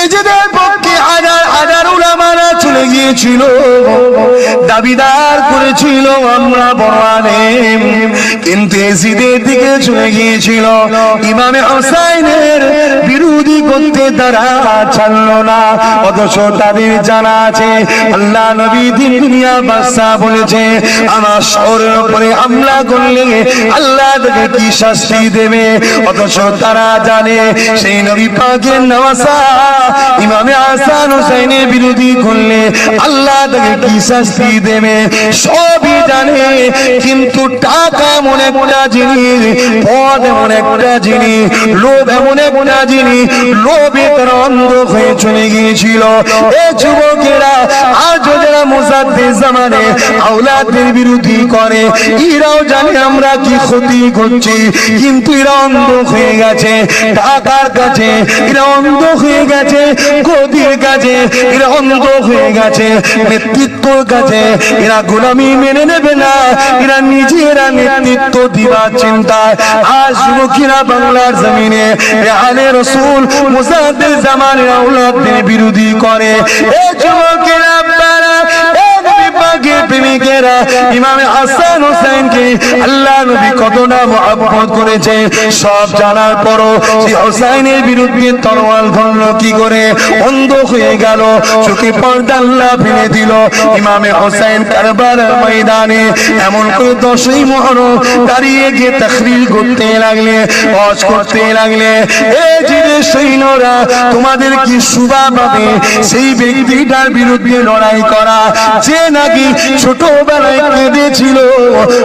নিজেদের পক্ষে হাজার হাজার উলামারা চলে গিয়েছিল, দাবিদার করেছিল আমরা বড় আলেম, কিন্তু এজিদের দিকে চলে গিয়েছিল। ইমামে হুসাইনের বিরোধী করতে তারা ছাড়ল না। অথচ তাদের জানা আছে আল্লাহ নবী দিন দুনিয়া বাদশা বলেছে আমার শহরের উপরে হামলা করলে আল্লাহ তাকে কি শাস্তি দেবে। অথচ তারা জানে সেই নবী পাকের নওয়াসা ইমামে হাসান হুসাইনের বিরোধী করলে আল্লাহ তাকে কি শাস্তি দেবে, সবই জানে। কিন্তু টাকা এমন একটা জিনিস, পদ এমন একটা জিনিস, লোভ এমন একটা জিনিস, লোভে তারা অন্ধ হয়ে চলে গিয়েছিল। এই যুবকেরা আজ যারা মুজাদ্দিদ জামানে আওলাদের বিরোধী করে, এরাও জানে আমরা কি ক্ষতি করছি, কিন্তু এরা অন্ধ হয়ে গেছে টাকার কাছে, এরা অন্ধ হয়ে গেছে গদির কাছে, এরা অন্ধ হয়ে গেছে নেতৃত্বর কাছে। এরা গোলামি মেনে নেবে না, এরা নিজেরা নেতৃত্ব দিবার চিন্তায় আজ যুবকেরা বাংলার জমিনে আলে রাসূল মুজাদ্দিদ জামানের আওলাদের বিরোধী করে। এই যুবকেরা প্রেমিকেরা ইমামে হাসান হুসাইনকে আল্লাহ নবী কতটা মহব্বত করেছে সব জানার পরও সেই হুসাইনের বিরুদ্ধে তরোয়াল ধরল কি করে, অন্ধ হয়ে গেল, চোখে পর্দা আল্লাহ ফেলে দিল। ইমামে হুসাইন কারবালার ময়দানে এমন করে 10ই মুহররম দাঁড়িয়ে গিয়ে তাকরীর করতে লাগলে, ওয়াজ করতে লাগলে, এই যে সৈন্যরা তোমাদের কি শুভা পাবে সেই ব্যক্তিটার বিরুদ্ধে লড়াই করা যে নাকি ছোটবেলায় কেঁদেছিল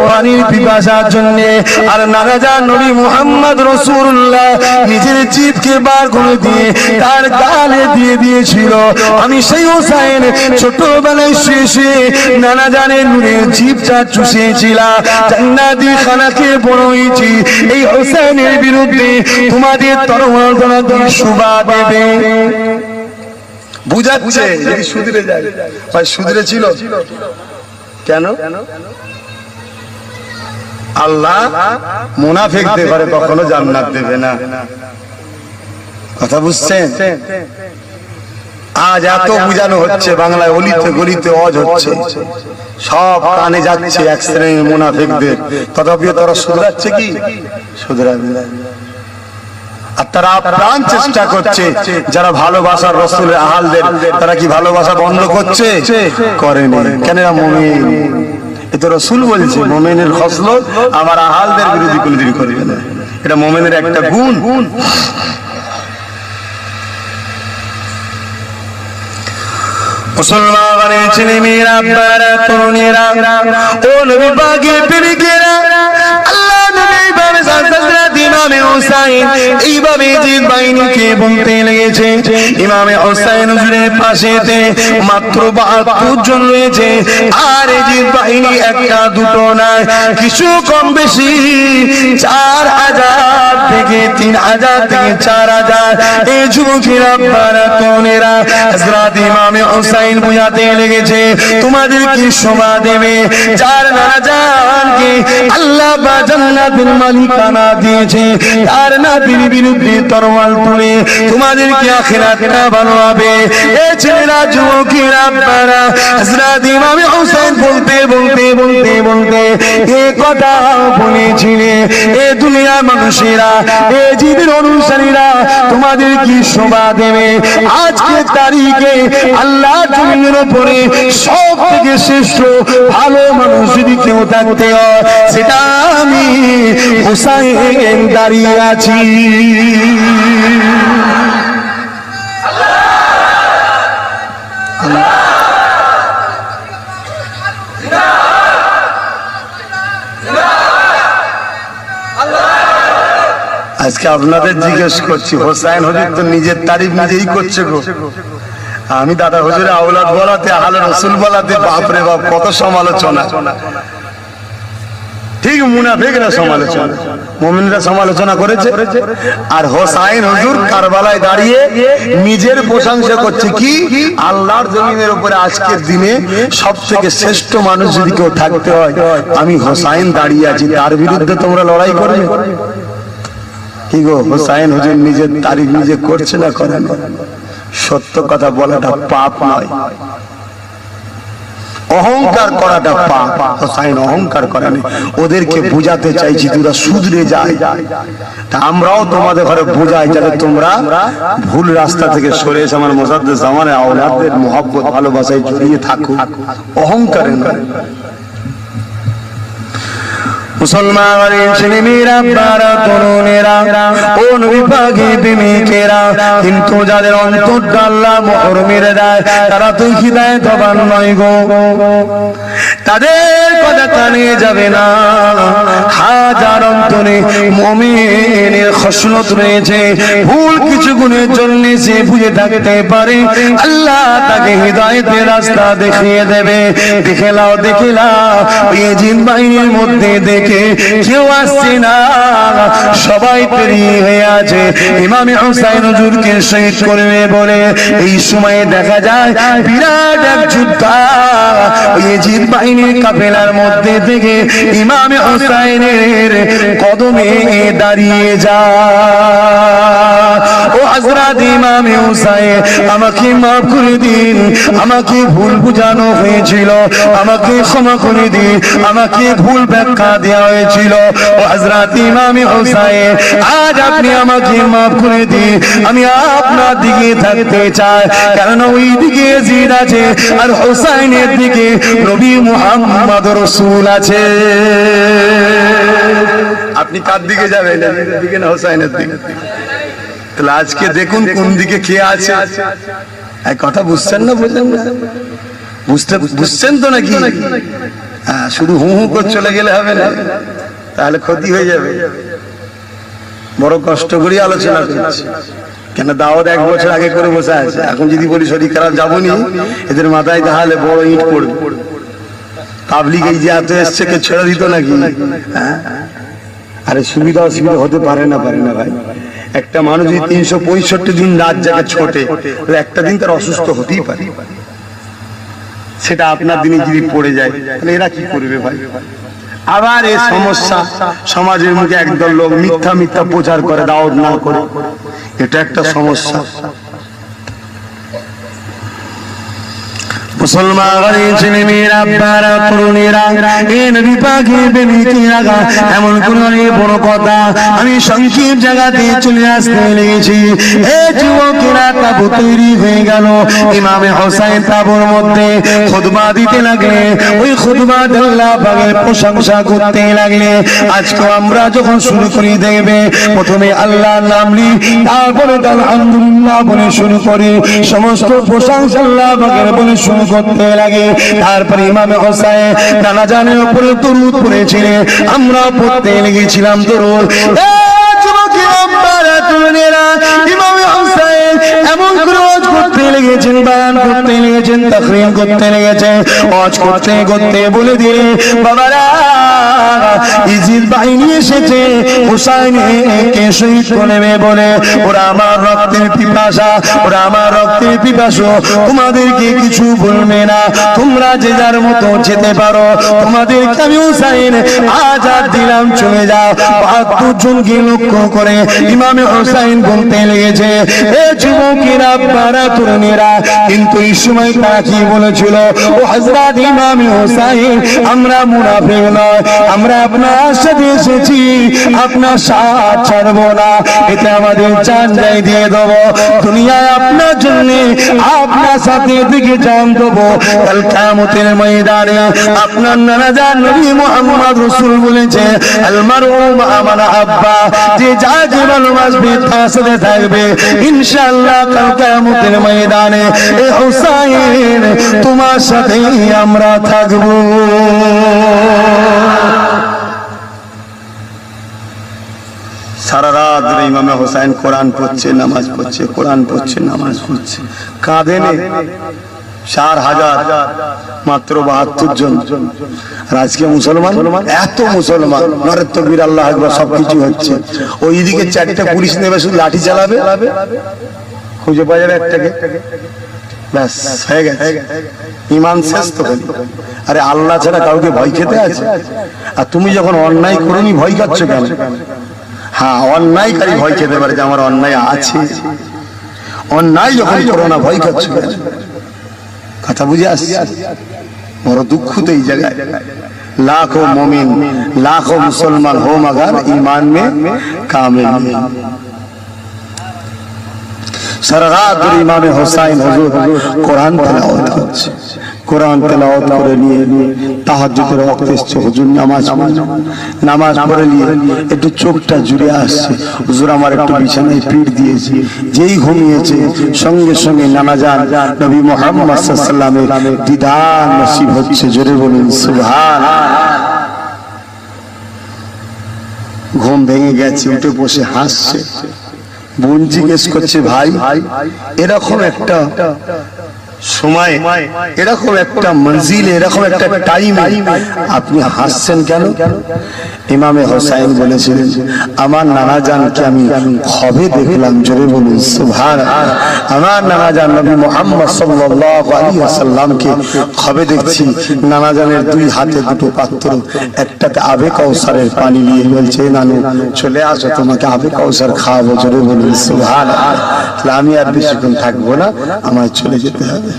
পানির পিপাসার জন্য, আর নারাজা নবী মুহাম্মদ রাসূলুল্লাহ নিজের জিভকে বার করে দিয়ে তার গালে দিয়ে দিয়েছিল। আমি সেই হুসাইন ছোটবেলায় শেষে নানাজানের নূরের জিভটা চুষিয়েছিলাম, জান্নাতি খানাকে বড় হয়েছি। এই হুসাইনের বিরুদ্ধে তোমাদের তরোয়াল ধরা দিয়ে শুভা দেবে। বুঝাচ্ছে যদি সুধরে যায়, ভাই সুধরে ছিল কেন? আল্লাহ মুনাফিকদের ঘরে কখনো জান্নাত দেবে না। কথা বুঝছেন? আজ এত বুঝানো হচ্ছে বাংলায়, অলিতে গলিতে ওয়াজ হচ্ছে, সব কানে যাচ্ছে এক শ্রেণীর মুনাফিকদের, তথাপিও তারা শুধরাচ্ছে কি? শুধরাবে না। আর তারা প্রাণ চেষ্টা করছে যারা ভালোবাসার রাসূলের আহলদের, তারা কি ভালোবাসা বন্ধ করছে? করেনি। কেন? মুমিন। এটা রাসূল বলছে মুমিনের খসলত আমার আহলদের বিরোধী কোনদিন করবে না, এটা মুমিনের একটা গুণ। মুসলমানের ছেলে মেয়েরা, আপনারা তরুণেরা, ও নবী পাকের প্রেমিকেরা, আল্লাহ নবী ইমামে হুসাইন এইভাবে জিদ বাহিনীকে বলতে লেগেছে। ইমামে হুসাইন হুজুরের পাশেতে মাত্র 72 জন রয়েছে, আর এই জিদ বাহিনী একটা দুটো নয়, কিছু কম বেশি 4000 থেকে 3000 থেকে 4000 এই যুবকেরা, আপনারা তরুণেরা হযরত ইমামে হুসাইন বুঝাতে লেগেছে তোমাদের কি শোভা দেবে, যার নাজানকে আল্লাহ বা জান্নাতুল মালিকানা দিয়েছে, তার নাবির বিরুদ্ধে তরোয়াল তুলে তোমাদের কি আখিরাতটা ভালো হবে। এই ছেলেরা, যুবকেরা, আপনারা হযরত ইমামে হুসাইন বলতে বলতে বলতে বলতে এই কথা বলেছিলেন। এই দুনিয়ার মানুষেরা, এই জিদের অনুসারীরা তোমাদের কি শোভা দেবে। আজকে তারিখে আল্লাহ জমিনের উপরে সব থেকে শ্রেষ্ঠ ভালো মানুষ যদি কেউ থাকতে হয়, সেটা আমি হুসাইন দাঁড়িয়ে আছি। আজকে আপনাদের জিজ্ঞেস করছি, হোসাইন হুজুর তো নিজের তারিফ নিজেই করছে গো। আমি দাদা হুজুরের আওলাদ বলাতে, আহলে রাসূল বলাতে বাপরে বাপ কত সমালোচনা। ঠিক মুনাফিকরা সমালোচনা, মুমিনরা সমালোচনা করেছে। আর হোসাইন হুজুর কারবালায় দাঁড়িয়ে নিজের প্রশংসা করছে কি, আল্লাহর জমিনের উপরে আজকের দিনে সব থেকে শ্রেষ্ঠ মানুষ যদি কেউ থাকতে হয়, আমি হোসাইন দাঁড়িয়ে আছি, তার বিরুদ্ধে তোমরা লড়াই করবে। কি গো, হোসাইন হুজুর নিজের তারিফ নিজে করছে না করে না? সত্য কথা বলাটা পাপ নয়, অহংকার করাটা পাপ। হোসাইন অহংকার করে না, ওদেরকে বোঝাতে চাইছি তোরা শুধরে যায়। তা আমরাও তোমাদের ঘরে বোঝাই যাতে তোমরা ভুল রাস্তা থেকে সরে এসে আমার মোসাদ্দেস জামানের আওলাদদের মহব্বত ভালোবাসায় জড়িয়ে থাকো, অহংকারে নয়। মুসলমানের ছেলেমেয়েরা, বারা তরুণেরা, ও নবী পাকের প্রেমিকেরা, কিন্তু যাদের অন্তরটা আল্লাহ মোহর মেরে দেয় তারা তো হিদায়াতবান নয় গো। তাদের কথা কানে যাবে না। হাজার অন্তরে মুমিনের খসলত রয়েছে, ভুল কিছু গুণের জন্য সে বুঝে থাকতে পারে, আল্লাহ তাকে হিদায়াতের রাস্তা দেখিয়ে দেবে। দেখে লাও, দেখে লাও, ইয়াজিদ বাহিনীর মধ্যে দেখে কেউ আসছে না, সবাই পেরিয়ে হয়ে আছে ইমামে হুসাইন হুজুরকে শহীদ করবে বলে। এই সময়ে দেখা যায় বিরাট এক যোদ্ধা ইয়াজিদ বাহিনীর কাফেলার মধ্যে থেকে ইমামে হুসাইনের কদমে দাঁড়িয়ে যায়। ও হযরত ইমামে হুসাইন, আমাকে মাফ করে দিন, আমাকে ভুল বুঝানো হয়েছিল, আমাকে ক্ষমা করে দিন, আমাকে ভুল ব্যাখ্যা দেওয়া হয়েছিল। ও হযরত ইমামে হুসাইন, আজ আপনি আমাকে মাফ করে দিন, আমি আপনার দিকে থাকতে চাই, কারণ ওই দিকে ইয়াজিদ আছে আর হুসাইনের দিকে নবী মুহাম্মদ রাসূল আছে। আপনি কার দিকে যাবেন, ইয়াজিদের দিকে না হুসাইনের দিকে? তাহলে আজকে দেখুন কোন দিকে কে আছে। এই কথা বুঝছেন না? বুঝলেন না? বুঝছেন তো নাকি? হ্যাঁ, শুধু হু হু করে চলে গেলে হবে না, তাহলে ক্ষতি হয়ে যাবে। বড় কষ্ট করে আলোচনা করছি, কেন দাওয়াত 1 বছর আগে করে বসে আছে। এখন যদি বলি শরীর খারাপ যাবনি, এদের মাথায় তাহলে বড় ইট পড়বে। পাবলিক এই যে এত এসছে, কে ছেড়ে দিত নাকি? হ্যাঁ, আরে সুবিধা অসুবিধা হতে পারে না ভাই। একটা মানুষ যদি 365 দিন রাত জাগে ছোটে, একটা দিন তার অসুস্থ হতেই পারে। সেটা আপনার দিনে যদি পড়ে যায়, তাহলে এরা কি করবে ভাই? আবার এই সমস্যা, সমাজের মুখে একদল লোক মিথ্যা মিথ্যা প্রচার করে, দাওয়াত না করে, এটা একটা সমস্যা। মুসলমানের ছেলেমেয়েরা, বারা তরুণেরা, এই নবী পাকের প্রেমিকেরা, এমন কোন বড় কথা আমি সংক্ষিপ্ত জায়গাতে চলে আসতে লেগেছি। হে যুবকেরা, তাবু তৈরি হয়ে গেল। ইমামে হুসাইন তাবুর মধ্যে খুতবা দিতে লাগলে, ওই খুতবা আল্লাহ পাকের প্রশংসা করতে লাগলে। আজকে আমরা যখন শুরু করি দেখবে প্রথমে আল্লাহর নাম নি, তারপরে আলহামদুলিল্লাহ বলে শুরু করি, সমস্ত প্রশংসা আল্লাহ পাকের বলে শুরু করতে লাগে। তারপরে ইমামে হুসাইন জানাজানের উপরে দরুদ পড়েছিলেন, আমরা পড়তে লেগেছিলাম দরুদ। ইমামে হুসাইন এমন রোজ করতে লেগেছেন, বয়ান করতে লেগেছেন, তাকরীর করতে লেগেছেন, ওয়াজ করতে করতে বলে দিলেন, বাবারা ইয়াজিদ বাহিনী এসেছে হুসাইনকে শহীদ করবে বলে। ওরা আমার রক্তের পিপাসা, ওরা আমার রক্তের পিপাসু, তোমাদেরকে কিছু বলবে না, তোমরা যে যার মতো যেতে পারো, তোমাদেরকে আমি হুসাইন আজাদ দিলাম, চলে যাও। 72 জনকে লক্ষ্য করে ইমামে হুসাইন বলতে লেগেছে, এ যুবকেরা, বারা তরুণেরা, কিন্তু এই সময় তারা কি বলেছিল? ও হযরত ইমামে হুসাইন, আমরা মুনাফিক নয়, আমরা আপনার সাথে এসেছি, আপনার সাথ ছাড়বো না, এতে আমাদের জান যাই দিয়ে দেবো, দুনিয়ায় আপনার জন্য আপনার সাথে দিকে জান দেবো, কাল কিয়ামতের ময়দানে আপনার নানাজান নবী মুহাম্মদ রাসূল বলেছে, আল মারউ মা মান আহাব্বা, যে যাকে ভালোবাসবে তার সাথে থাকবে ইনশাআল্লাহ কাল কিয়ামতের ময়দানে। এ হুসাইন, তোমার সাথে আমরা থাকবো। সারা রাত ইমামে হুসাইন কোরআন পড়ছে, নামাজ পড়ছে, কোরআন পড়ছে, নামাজ পড়ছে, কাঁদেন 4000, মাত্র 72 জন। আর আজকে মুসলমান, এত মুসলমান, নারে তাকবীর, আল্লাহু আকবার, সবকিছু হচ্ছে। ওইদিকে 4টা পুলিশ নেবে, শুধু লাঠি চালাবে, খুঁজে পাওয়া যাবে একটাকে, ব্যাস হয়ে গেছে, ঈমান শেষ তো খালি। আরে আল্লাহ ছাড়া কাউকে ভয় খেতে আছে? আর তুমি যখন অন্যায় করোনি ভয় খাচ্ছ কেন? হ্যাঁ, অন্যায়কারী ভয় খেতে পারে যে আমার অন্যায় আছে। অন্যায় যখন করো না ভয় করছো, কথা বুঝে আসছে? বড় দুঃখ তো এই জায়গায়। लाखों मोमिन लाखों मुसलमान हो मगर ईमान में कामिल नहीं। सरगात इमाम हुसैन हुजूर कुरान तिलावत करছে, কোরআন তেলাওয়াত করে নিয়ে তাহাজ্জুদের ওয়াক্ত এসেছে, হুজুর নামাজ পড়ে নিয়ে একটু চোখটা জুড়ে আসছে, হুজুর আমার একটু বিছানায় পিঠ দিয়েছি। যেই ঘুমিয়েছে সঙ্গে সঙ্গে নানা জান নবী মুহাম্মদ সাল্লাল্লাহু আলাইহি ওয়াসাল্লামের দিদার নসিব হচ্ছে। জোরে বলুন সুবহানাল্লাহ। ঘুম ভেঙে গেছে, উঠে বসে হাসছে। বোন জিজ্ঞেস করছে, ভাই এরকম একটা সময়, এরকম একটা মঞ্জিল, এরকম একটা টাইমে আপনি হাসছেন কেন? ইমামে হোসাইন বলেছিলেন, আমার নানা জানকে আমি খবে দেখলাম। জোরে বলুন সুবহানাল্লাহ। আমার নানা জান নবী মুহাম্মদ সাল্লাল্লাহু আলাইহি ওয়াসাল্লামকে খবে দেখছি। নানা জানের দুই হাতে দুটো পাত্র, একটাতে আবে কাউসারের পানি নিয়ে বলছে, নানু চলে আসো, তোমাকে আবে কাউসার খাওয়াবো। জোরে বলুন সুবহানাল্লাহ। আমি আর বেশিক্ষণ থাকবো না, আমায় চলে যেতে হবে।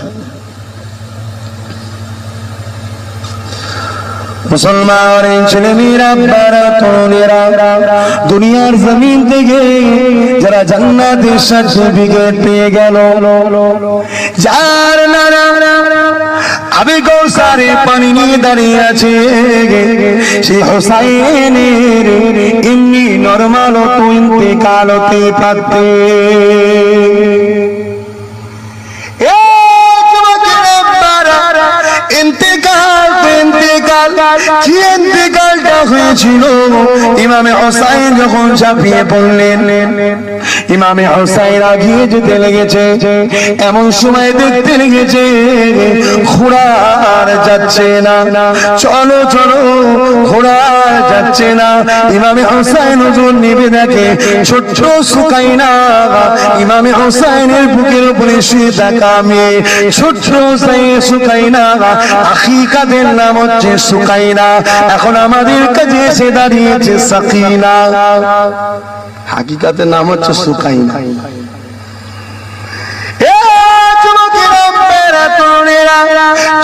মুসলমানের ছেলেমেয়েরা, বারা তরুণেরা, দুনিয়ার জমিন থেকে যারা জান্নাতের সার্টিফিকেট পেয়ে গেল, যার নানা আবে কাউসারে পানি নিয়ে দাঁড়িয়ে আছে, সেই হোসাইনের এমনি নরমাল তো ইন্তেকাল হতে পারতে। ইন্তেকালটা হয়েছিল ইমামে হোসাইন যখন ঝাঁপিয়ে পড়লেন। ইমামে হোসাইন আগিয়ে যেতে লেগেছে, এমন সময় দেখতে লেগেছে ঘোড়া আর যাচ্ছে না। চলো চলো, ঘোড়া যাচ্ছে না। ইমামে হোসাইন ওজন নেবে দেখে ছোট্ট সুকাইনা ইমামে হোসাইনের বুকের উপরে শুয়ে থাকা মেয়ে, ছোট্ট সুকাইনা, আখিকাদের নাম হচ্ছে সুকাইনা, এখন আমাদের কাছে এসে দাঁড়িয়েছে সাকিনা, হাকিকাতের নাম হচ্ছে সুকাইনা।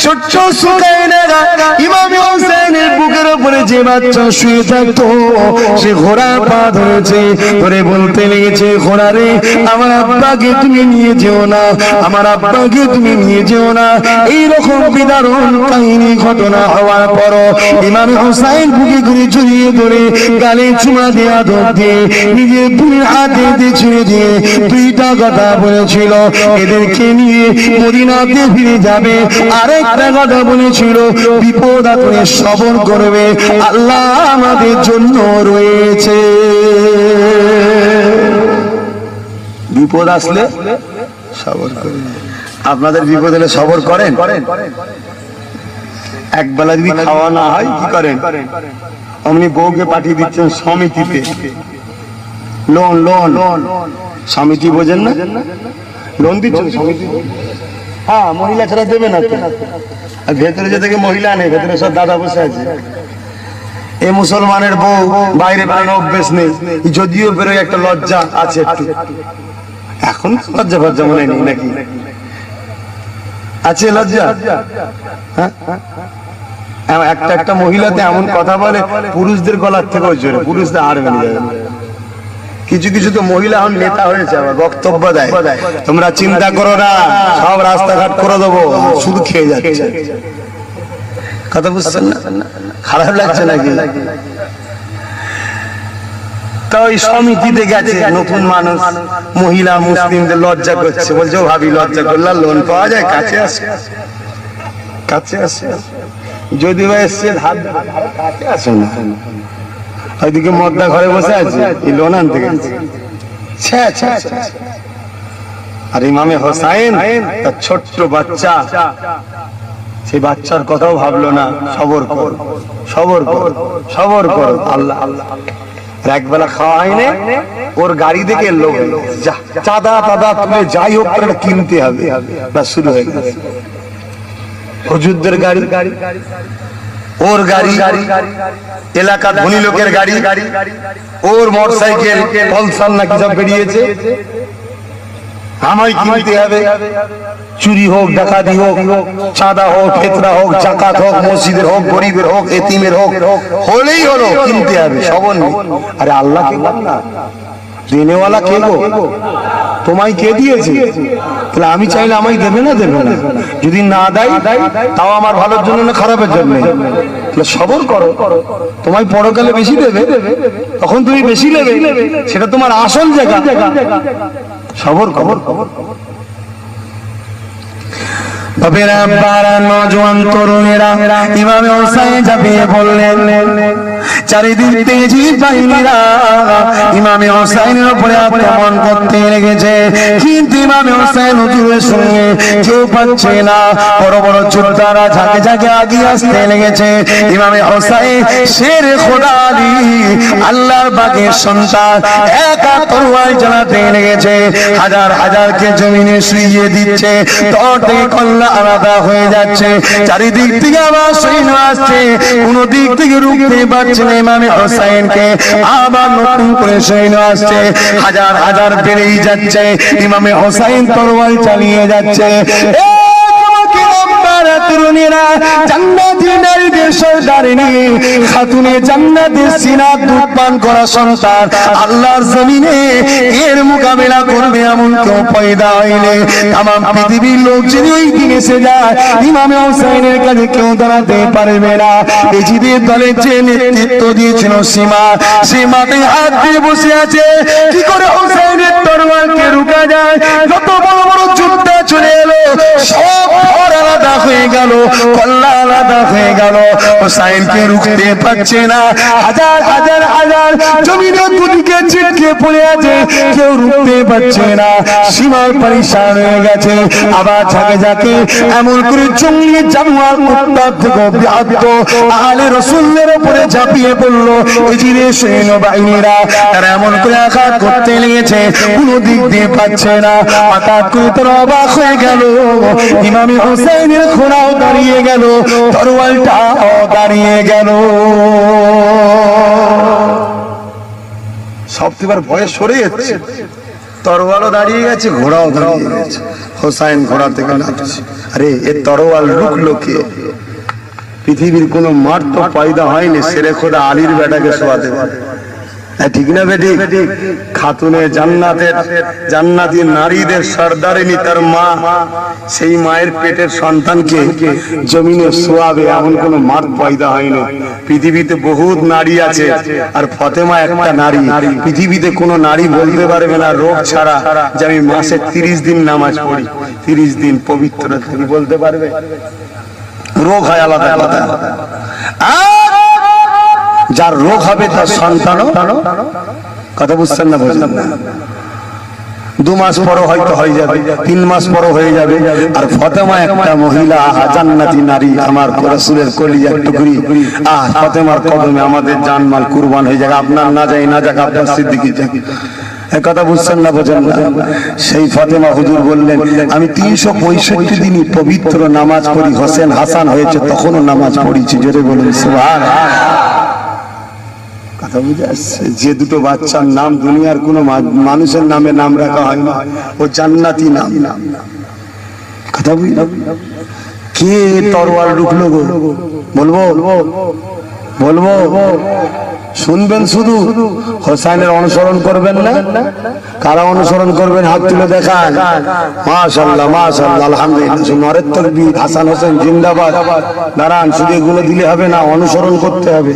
ছোট্ট সুকাইনা ইমাম হোসেনের বুকের উপরে যে বাচ্চা শুয়ে থাকতো, সে ঘোড়া পা ধরেছে, ধরে বলতে লেগেছে, ঘোড়া রে আমার আব্বাকে তুমি নিয়ে যেও না, আমার আব্বাকে তুমি নিয়ে যেও না। এইরকম বিদারণ কাহিনী ঘটনা হওয়ার পর ইমাম হোসেন বুকে করে জড়িয়ে ধরে গালে চুমা দেয়া ধর দিয়ে নিজের দুই হাতে দিয়ে ছেড়ে দিয়ে দুইটা কথা বলেছিল, এদেরকে নিয়ে মদিনাতে ফিরে যাবে। আরেকটা কথা বলেছিল, বিপদ আপনি সবর করবে, আল্লাহ আমাদের জন্য রয়েছে। বিপদ আসলে সবর করবে। আপনাদের বিপদ হলে সবর করেন? একবেলা যদি খাওয়া না হয় কি করেন? অমনি বউকে পাঠিয়ে দিচ্ছেন সমিতিতে, লোন লোন সমিতি বোঝেন না? লোন দিচ্ছেন সমিতি, হ্যাঁ মহিলা ছাড়া দেবে না তো। আর ভেতরে যে থেকে মহিলা নেই, ভেতরে সব দাদা বসে আছে। এই মুসলমানের বউ বাইরে বেরোনো অভ্যেস নেই, যদিও বেরোয় একটা লজ্জা আছে একটু। এখন লজ্জা ফজ্জা মনে নেই নাকি? আছে লজ্জা? হ্যাঁ, একটা একটা মহিলাতে এমন কথা বলে পুরুষদের গলার থেকেও জোরে, পুরুষদের আর বেরিয়ে যাবে। কিছু কিছু তো মহিলা এখন নেতা হয়েছে, আবার বক্তব্য দেয়, তোমরা চিন্তা করো না, সব রাস্তাঘাট করে দেবো, শুধু খেয়ে যাচ্ছে। কথা বুঝছেন না? খারাপ লাগছে নাকি? তো ওই সমিতিতে গেছে নতুন মানুষ, মহিলা মুসলিমদের লজ্জা করছে, বলছে ও ভাবি লজ্জা করলে লোন পাওয়া যায়, কাছে আসে কাছে আসে, যদি বা এসছে কাছে আসে না, ওইদিকে মদ্দা ঘরে বসে আছে, এই লোন আনতে গেছে। আর ইমামে হোসাইন তার ছোট্ট বাচ্চা, সেই বাচ্চার কথাও ভাবলো না, সবর কর সবর কর সবর কর, আল্লাহ আল্লাহ। একবেলা খাওয়া হয়নি, ওর গাড়ি দেখে লোক চাঁদা টাদা তুলে যাই হোক করে কিনতে হবে, বা শুরু হয়ে গেছে হুজুরদের গাড়ি, ওর গাড়ি, এলাকার ধনী লোকের গাড়ি, ওর মোটরসাইকেল পালসার নাকি সব বেরিয়েছে। আমায় কিনতে হবে, চুরি হোক, ডাকাতি হোক, চাঁদা হোক, ফেতরা হোক, জাকাত হোক, মসজিদের হোক, গরিবের হোক, এতিমের হোক, হলেই হলো কিনতে হবে। সবর নেই। আরে আল্লাহ কে না দেনেওয়ালা কে গো? তোমায় কে দিয়েছে? তাহলে আমি চাইলে আমায় দেবে না? দেবে না। যদি না দেয় তাও আমার ভালোর জন্য না খারাপের জন্য? তাহলে সবর করো, তোমায় পরকালে বেশি দেবে, তখন তুমি বেশি নেবে, সেটা তোমার আসল জায়গা। সবর করো। বাবেরা বারা নওজোয়ান তরুণেরা ইমামে হোসেন ঝাঁপিয়ে পড়লেন। চারিদিক থেকে জিন বাহিনীরা ইমামে হোসেনের উপরে আক্রমণ করতে লেগেছে, কিন্তু ইমামে হোসেন হুজুরের সঙ্গে কেউ পাচ্ছে না। বড় বড় যোদ্ধারা ঝাঁকে ঝাঁকে আগিয়ে আসতে লেগেছে। ইমামে হোসেন শেরে খোদা আলী আল্লাহর বাগের সন্তান একা তরোয়াল চালাতে লেগেছে। হাজার হাজারকে জমিনে শুইয়ে দিচ্ছে, তর থেকে কল্লা আলাদা হয়ে যাচ্ছে। চারিদিক থেকে আবার সৈন্য আসছে, কোন দিক থেকে রুখতে পারছে না ইমামে হোসেনকে। আবার নতুন করে সৈন্য আসছে, হাজার হাজার বেড়েই যাচ্ছে। ইমামে হোসেন তরোয়াল চালিয়ে যাচ্ছে। তরুণীরা জান্নাতি নারীদের সর্দারিনী খাতুনে জান্নাতের সিনাত দুধ পান করা সন্তান আল্লাহর জমিনে এর মোকাবেলা করবে এমন কেউ পয়দা হইলে তামাম পৃথিবীর লোক যদি ওই দিন এসে যায়, ইমামে হোসেনের কাছে কেউ দাঁড়াতে পারবে না। এজিদের দলের যে নেতৃত্ব দিয়েছিল সীমা, সে মাথায় হাত দিয়ে বসে আছে। কি করে হোসেনের তরোয়ালকে রুকা যায়? যত বড় বড় যোদ্ধা চলে এলো, সব ঘর আলাদা হয়ে গেল, কল্লা আলাদা হয়ে গেল, হোসেনকে রুখতে পারছে না। হাজার হাজার হাজার জমিনে দুদিকে ছিটকে পড়ে আছে, কেউ রুখতে পারছে না। সীমার পরিশান হয়ে গেছে। আবার ঝাঁকে ঝাঁকে এমন করে জঙ্গলি জানোয়ার উত্তর থেকে ব্যাহত আহলে রাসূলের উপরে ঝাঁপিয়ে পড়লো এজিদের সৈন্য বাহিনীরা। তারা এমন করে আঘাত করতে লেগেছে, কোনো দিক দিয়ে পাচ্ছে না। হঠাৎ করে তারা অবাক হয়ে গেল, ইমামে হোসেনের ঘোড়াও দাঁড়িয়ে গেল, তরোয়ালটাও দাঁড়িয়ে গেল। সব থেকে ভয়ে সরে যাচ্ছে, তরোয়ালও দাঁড়িয়ে গেছে, ঘোড়াও দাঁড়িয়ে গেছে। হোসেন ঘোড়া থেকে নামছে। আরে এ তরোয়াল রুখলো কে? পৃথিবীর কোন মাঠ তো পয়দা হয়নি শেরে খোদা আলীর বেটাকে শোয়াতে পারে, ঠিক না বেটি? খাতুনে জান্নাতের জান্নাতি নারীদের সর্দারিনী তার মা, সেই মায়ের পেটের সন্তানকে জমিনে শোয়াবে এমন কোন মাঠ পয়দা হয়নি। পৃথিবীতে বহুত নারী আছে, আর ফাতেমা একটা নারী। পৃথিবীতে কোন নারী বলতে পারবে না রোগ ছাড়া যে আমি মাসে 30 দিন নামাজ পড়ি, 30 দিন পবিত্র থাকি, বলতে পারবে? রোগ হয় আলাদা আলাদা। যার রোগ হবে তার সন্তানও, কথা বুঝছেন না? বুঝলাম না। 2 মাস পরও হয়তো হয়ে যাবে, 3 মাস পরও হয়ে যাবে। আর ফাতেমা একটা মহিলা, জান্নাতি নারী, আমার রাসূলের কলিজার টুকরি। ফাতেমার কদমে আমাদের জানমাল কুরবান হয়ে যাবে। আপনার না যাই না যাক, আপনার সিদ্দিকী যাক। কথা বুঝছেন না? বোঝেন না? সেই ফাতেমা হুজুর বললেন, আমি 365 দিনই পবিত্র নামাজ পড়ি। হোসেন হাসান হয়েছে তখনও নামাজ পড়িছি। জোরে বলুন সুবহানাল্লাহ। কথা বুঝে আসছে? যে দুটো বাচ্চার নাম দুনিয়ার কোন মানুষের নামে নাম রাখা হয় না, ও জান্নাতি নাম। কথা বুঝলাম? কে তরোয়াল রুখলো গো? বলবো বলবো? শুনবেন শুধু, হোসেনের অনুসরণ করবেন না। কারা অনুসরণ করবেন? হাত তুলে দেখান। মাশাআল্লাহ মাশাআল্লাহ আলহামদুলিল্লাহ। নরের তাকবীর, হাসান হোসেন জিন্দাবাদ। দাঁড়ান, শুধু এগুলো দিলে হবে না, অনুসরণ করতে হবে,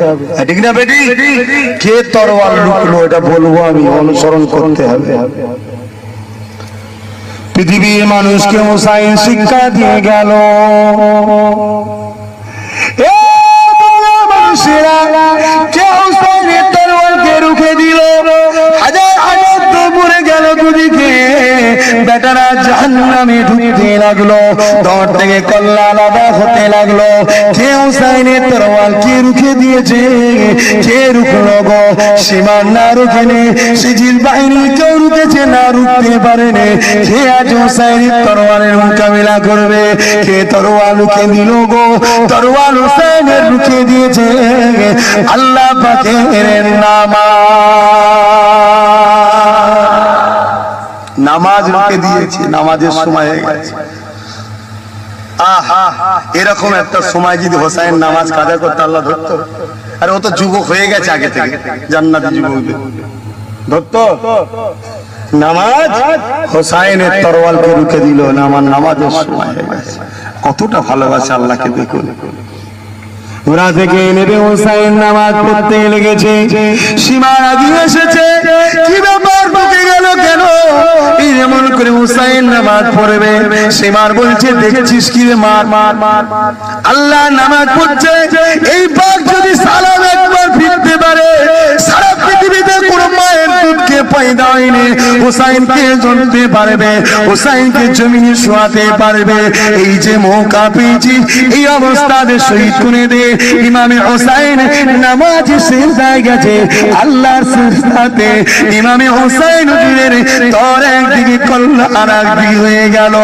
ঠিক না বেটি? কে তরোয়াল রুখলো এটা বলবো আমি, অনুসরণ করতে হবে। পৃথিবীর মানুষকে হোসেন শিক্ষা দিয়ে গেল। কে হোসেনের তরোয়ালকে রুখে দিল? হাজার হাজার দৌড়ে গেল দুদিকে, বেটারা জাহান্নামে ঢুকতে লাগলো, দর থেকে কল্লা আলাদা হতে লাগলো। কে হোসেনের তরোয়ালকে রুখে দিয়েছে? কে রুখলো গো? সীমা না রুখেনি, সিজিল বাহিনী কেউ রুখেছে না, রুখতে পারেনি। কে আজ হোসেনের তরোয়ালের মোকাবিলা করবে? কে তরোয়াল রুখে দিল গো? তরোয়াল হোসেনের রুখে দিয়েছে আল্লাহ পাকের নামাজ। নামাজ রুকে দিয়েছে, নামাজের সময় হয়ে গেছে। আহা, এরকম একটা সময় যদি হোসাইন নামাজ কাজা করতে আল্লাহ ধরতো, আরে ও তো যুবক হয়ে গেছে আগে থেকে, জান্নাতি যুবক ধরতো। নামাজ হোসাইনের তরোয়ালকে রুকে দিল, আমার নামাজের সময় হয়ে গেছে। কতটা ভালোবাসে আল্লাহকে দেখুন। ওরা থেকে নেবে হোসাইন নামাজ পড়তে লেগেছে, সীমার আগে এসেছে, কি ব্যাপার ঢুকে গেল কেন? এই যেমন করে হোসাইন নামাজ পড়বে, সীমার বলছে দেখেছিস কি রে মার মার মার, আল্লাহ নামাজ পড়ছে, এই পাক যদি সালাম একবার ফিরতে পারে, সারা পৃথিবীতে কোনো মায়ের দুধকে পয়দা হয়নি হোসাইনকে জানতে পারবে, হোসাইনকে জমিনে শোয়াতে পারবে। এই যে মৌকা পেয়েছি, এই অবস্থাতে শহীদ করে দে। ইমামে হোসাইন নামাজে সিজদায় গেছে, আল্লাহর সিজদাতে ইমামে হোসাইন উঠলেন, তোর একদিকে কল্লা আর একদিকে হয়ে গেল।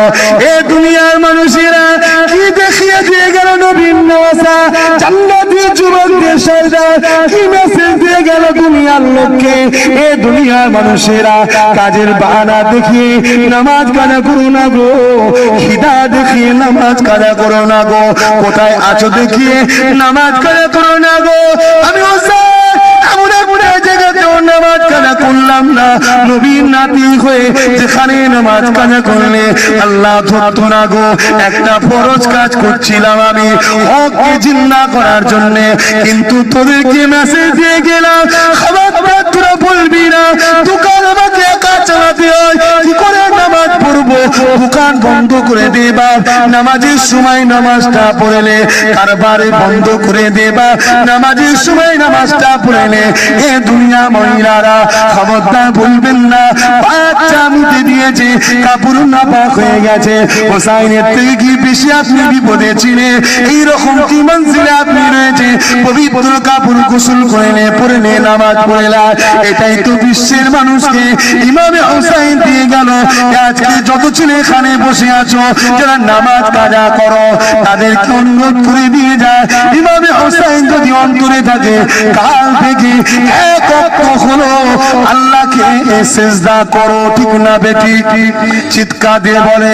এ দুনিয়ার মানুষেরা কি দেখিয়ে দিয়ে গেল নবীন নওয়াজা, জান্নাতি যুবকদের সরদার কি মেসেজ দিয়ে গেল দুনিয়ার লোককে। এ দুনিয়ার মানুষেরা কাজের বাহানা দেখিয়ে নামাজ কাজা করো না গো, খিদা দেখিয়ে নামাজ কাজা করো না গো, কোথায় আছো দেখিয়ে নামাজ কাজা করো না গো। আমি হোসেন এমন একটা জায়গাতেও নামাজ কাজা করলাম না, নবীর নাতি হয়ে যেখানে নামাজ কাজা করলে আল্লাহ ধরতো না গো। একটা ফরজ কাজ করছিলাম আমি হককে জিন্দা করার জন্য, কিন্তু তোদেরকে মেসেজ দিয়ে গেলাম, খবরদার তোরা বলবি না দোকান আমাকে একা চালাতে হয়, কি করে নামাজ পড়বো, দোকান বন্ধ করে দেবা, নামাজের সময় নামাজটা পড়লে কারবারে বন্ধ করে দেবা, নামাজের সময় নামাজটা পড়লে। এ দুনিয়া মহিলারা খবরদার বলবেন না বাচ্চা মুখে দিয়েছে, কাপড় নাপাক হয়ে গেছে, হোসাইনের থেকে কি বেশি আপনি বিপদে ছিলেন? এইরকম কি মঞ্জিলে আপনি রয়েছে, পবিত্র কাপড় গোসল করে নে, পরে নে, নামাজ পড়ে না। এটাই তো বিশ্বের মানুষকে ইমামে হোসাইন দিয়ে গেল। আজকে যত ছেলে এখানে বসে আছো যারা নামাজ কাজা করো, তাদেরকে অনুরোধ করে দিয়ে যায়, ইমামে হোসাইন যদি অন্তরে থাকে, কাল থেকে এক ওয়াক্ত হলো আল্লাহকে সিজদা করো, ঠিক না বেটি? চিৎকার দিয়ে বলে।